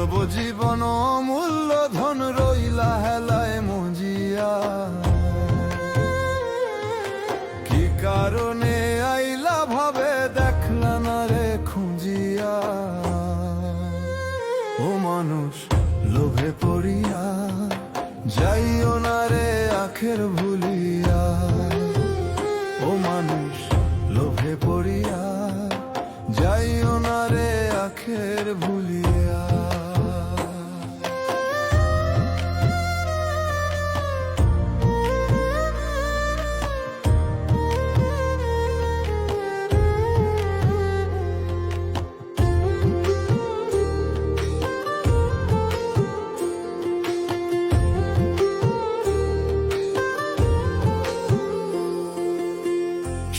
মানব জীবন অমূল্য ধন রইলা হেলায় মজিয়া। কি কারণে আইলা ভাবে দেখলা না রে খুঁজিয়া। ও মানুষ লোভে পড়িয়া যাইও না রে আখের ভুলিয়া। ও মানুষ লোভে পড়িয়া যাইও না রে আখের ভুলিয়া।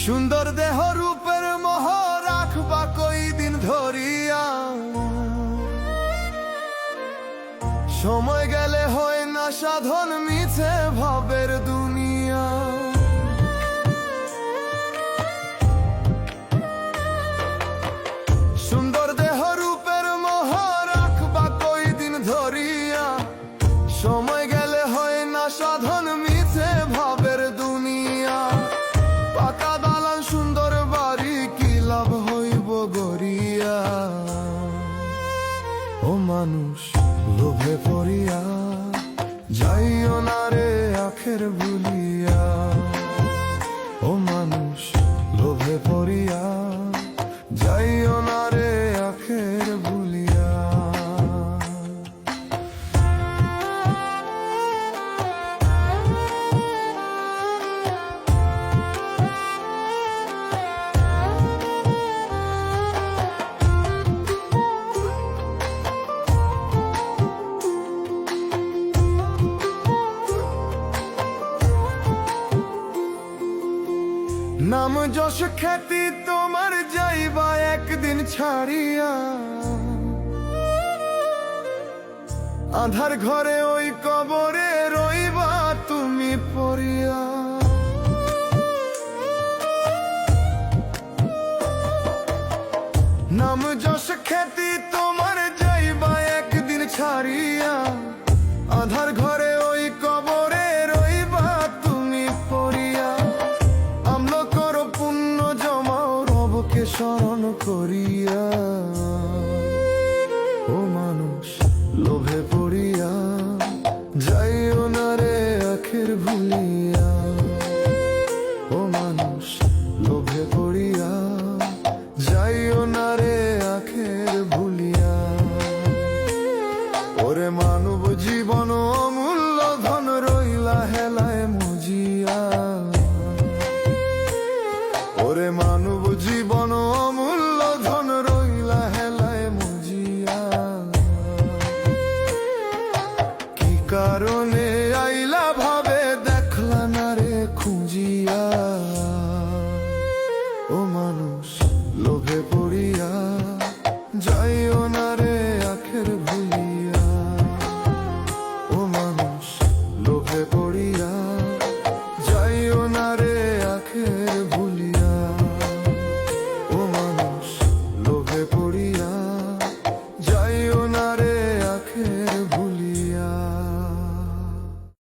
সুন্দর দেহ রূপের মোহ রাখবা কই দিন ধরিয়া। সময় গেলে হয় না সাধন মিছে ভাবের দুনিয়া। সুন্দর দেহ রূপের মোহ রাখবা কই দিন ধরিয়া। সময় গেলে হয় না সাধন মিছে ভাবের দুনিয়া। পাকা দালান সুন্দর বাড়ি কি লাভ হইব গড়িয়া। ও মানুষ লোভে পড়িয়া যাইও না রে আখের ভুলিয়া। ও মানুষ লোভে পড়িয়া যাইও না রে আখের ভুলিয়া। নাম যশ খ্যাতি তোমার যাইবা একদিন ছাড়িয়া। আধার ঘরে ওই কবরে রইবা তুমি পড়িয়া। নাম যশ খ্যাতি তোমার যাইবা একদিন ছাড়িয়া।